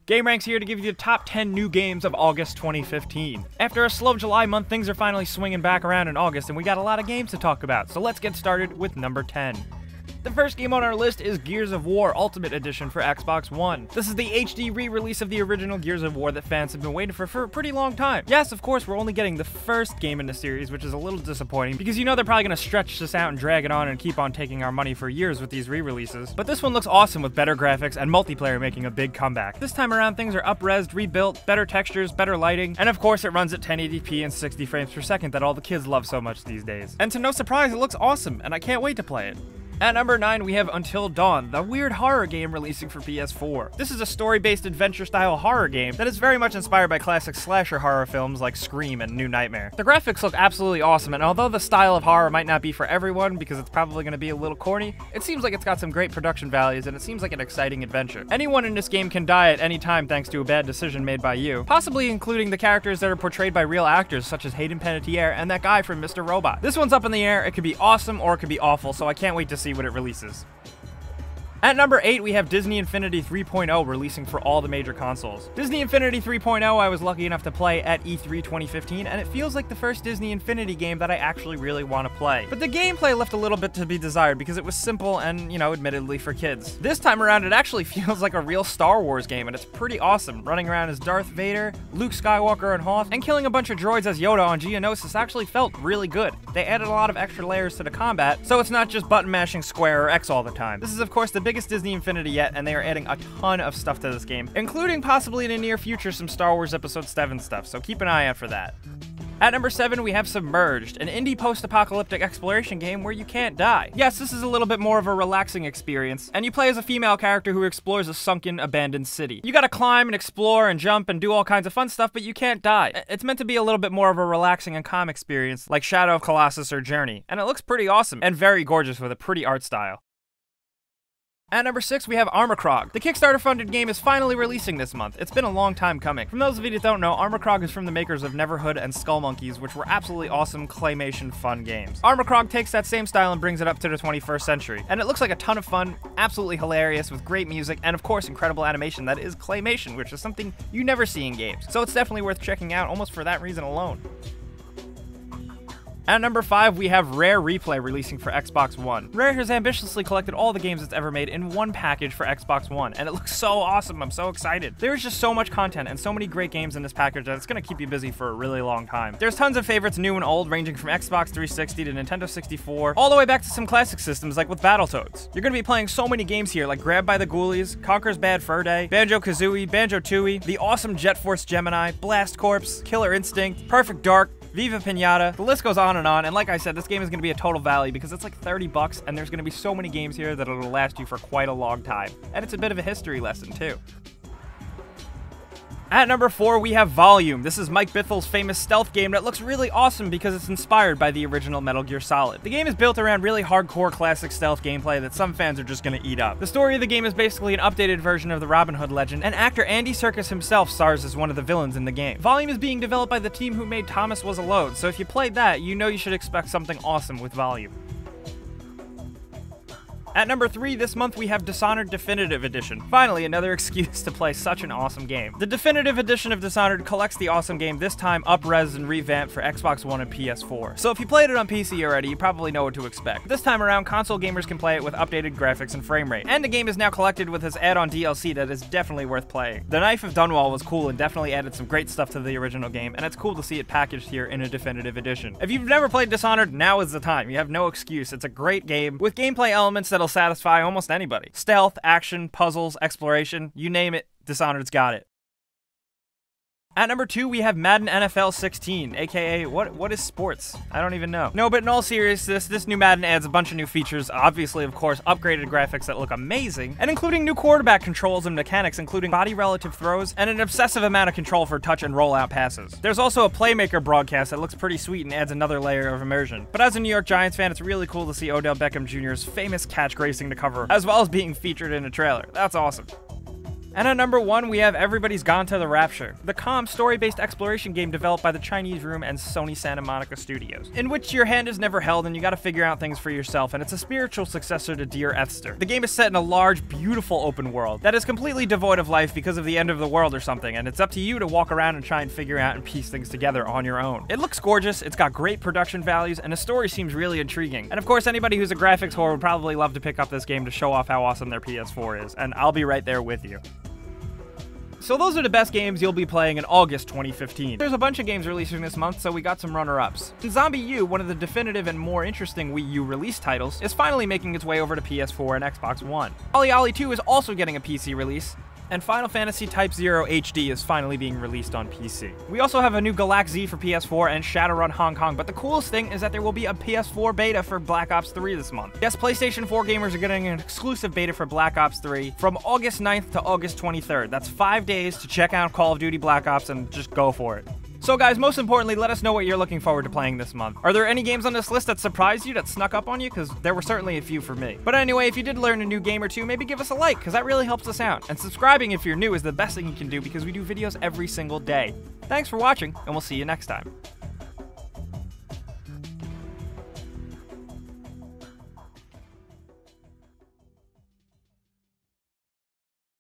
gameranx here to give you the top 10 new games of August 2015. After a slow July month, things are finally swinging back around in August, and we got a lot of games to talk about, so let's get started with number 10. The first game on our list is Gears of War Ultimate Edition for Xbox One. This is the HD re-release of the original Gears of War that fans have been waiting for a pretty long time. Yes, of course, we're only getting the first game in the series, which is a little disappointing, because you know they're probably going to stretch this out and drag it on and keep on taking our money for years with these re-releases. But this one looks awesome with better graphics and multiplayer making a big comeback. This time around, things are up-resed, rebuilt, better textures, better lighting, and of course it runs at 1080p and 60 frames per second that all the kids love so much these days. And to no surprise, it looks awesome, and I can't wait to play it. At number 9, we have Until Dawn, the weird horror game releasing for PS4. This is a story-based adventure-style horror game that is very much inspired by classic slasher horror films like Scream and New Nightmare. The graphics look absolutely awesome, and although the style of horror might not be for everyone because it's probably going to be a little corny, it seems like it's got some great production values and it seems like an exciting adventure. Anyone in this game can die at any time thanks to a bad decision made by you, possibly including the characters that are portrayed by real actors such as Hayden Panettiere and that guy from Mr. Robot. This one's up in the air. It could be awesome or it could be awful, so I can't wait to see what it releases. At number 8, we have Disney Infinity 3.0 releasing for all the major consoles. Disney Infinity 3.0 I was lucky enough to play at E3 2015, and it feels like the first Disney Infinity game that I actually really want to play. But the gameplay left a little bit to be desired because it was simple and, you know, admittedly for kids. This time around, it actually feels like a real Star Wars game, and it's pretty awesome. Running around as Darth Vader, Luke Skywalker and Hoth, and killing a bunch of droids as Yoda on Geonosis actually felt really good. They added a lot of extra layers to the combat, so it's not just button mashing square or X all the time. This is of course the biggest Disney Infinity yet, and they are adding a ton of stuff to this game, including possibly in the near future some Star Wars Episode 7 stuff, so keep an eye out for that. At number 7, we have Submerged, an indie post-apocalyptic exploration game where you can't die. Yes, this is a little bit more of a relaxing experience, and you play as a female character who explores a sunken, abandoned city. You gotta climb and explore and jump and do all kinds of fun stuff, but you can't die. It's meant to be a little bit more of a relaxing and calm experience, like Shadow of Colossus or Journey, and it looks pretty awesome and very gorgeous with a pretty art style. At number 6, we have Armikrog. The Kickstarter-funded game is finally releasing this month. It's been a long time coming. From those of you that don't know, Armikrog is from the makers of Neverhood and Skull Monkeys, which were absolutely awesome claymation fun games. Armikrog takes that same style and brings it up to the 21st century, and it looks like a ton of fun, absolutely hilarious, with great music, and of course incredible animation that is claymation, which is something you never see in games. So it's definitely worth checking out, almost for that reason alone. At number 5, we have Rare Replay releasing for Xbox One. Rare has ambitiously collected all the games it's ever made in one package for Xbox One, and it looks so awesome. I'm so excited. There's just so much content and so many great games in this package that it's going to keep you busy for a really long time. There's tons of favorites new and old, ranging from Xbox 360 to Nintendo 64, all the way back to some classic systems like with Battletoads. You're going to be playing so many games here like Grabbed by the Ghoulies, Conker's Bad Fur Day, Banjo-Kazooie, Banjo-Tooie, the awesome Jet Force Gemini, Blast Corps, Killer Instinct, Perfect Dark, Viva Pinata, the list goes on, and like I said, this game is going to be a total value because it's like 30 bucks, and there's going to be so many games here that it'll last you for quite a long time. And it's a bit of a history lesson, too. At number 4, we have Volume. This is Mike Bithel's famous stealth game that looks really awesome because it's inspired by the original Metal Gear Solid. The game is built around really hardcore classic stealth gameplay that some fans are just gonna eat up. The story of the game is basically an updated version of the Robin Hood legend, and actor Andy Serkis himself stars as one of the villains in the game. Volume is being developed by the team who made Thomas Was Alone, so if you played that, you know you should expect something awesome with Volume. At number 3, this month we have Dishonored Definitive Edition. Finally, another excuse to play such an awesome game. The Definitive Edition of Dishonored collects the awesome game, this time up-res and revamped for Xbox One and PS4. So if you played it on PC already, you probably know what to expect. This time around, console gamers can play it with updated graphics and frame rate. And the game is now collected with its add-on DLC that is definitely worth playing. The Knife of Dunwall was cool and definitely added some great stuff to the original game, and it's cool to see it packaged here in a Definitive Edition. If you've never played Dishonored, now is the time. You have no excuse. It's a great game with gameplay elements that'll satisfy almost anybody. Stealth, action, puzzles, exploration, you name it, Dishonored's got it. At number 2, we have Madden NFL 16, aka, what is sports? I don't even know. No, but in all seriousness, this new Madden adds a bunch of new features, obviously, of course, upgraded graphics that look amazing, and including new quarterback controls and mechanics, including body relative throws, and an obsessive amount of control for touch and rollout passes. There's also a Playmaker broadcast that looks pretty sweet and adds another layer of immersion. But as a New York Giants fan, it's really cool to see Odell Beckham Jr.'s famous catch gracing the cover, as well as being featured in a trailer. That's awesome. And at number 1, we have Everybody's Gone to the Rapture, the calm, story-based exploration game developed by the Chinese Room and Sony Santa Monica Studios, in which your hand is never held and you gotta figure out things for yourself, and it's a spiritual successor to Dear Esther. The game is set in a large, beautiful open world that is completely devoid of life because of the end of the world or something, and it's up to you to walk around and try and figure out and piece things together on your own. It looks gorgeous, it's got great production values, and the story seems really intriguing. And of course, anybody who's a graphics whore would probably love to pick up this game to show off how awesome their PS4 is, and I'll be right there with you. So those are the best games you'll be playing in August 2015. There's a bunch of games releasing this month, so we got some runner-ups. Zombie U, one of the definitive and more interesting Wii U release titles, is finally making its way over to PS4 and Xbox One. Ollie Ollie 2 is also getting a PC release, and Final Fantasy Type 0 HD is finally being released on PC. We also have a new Galax Z for PS4 and Shadowrun Hong Kong, but the coolest thing is that there will be a PS4 beta for Black Ops 3 this month. Yes, PlayStation 4 gamers are getting an exclusive beta for Black Ops 3 from August 9th to August 23rd. That's 5 days to check out Call of Duty Black Ops and just go for it. So guys, most importantly, let us know what you're looking forward to playing this month. Are there any games on this list that surprised you, that snuck up on you? Because there were certainly a few for me. But anyway, if you did learn a new game or two, maybe give us a like, because that really helps us out. And subscribing if you're new is the best thing you can do, because we do videos every single day. Thanks for watching, and we'll see you next time.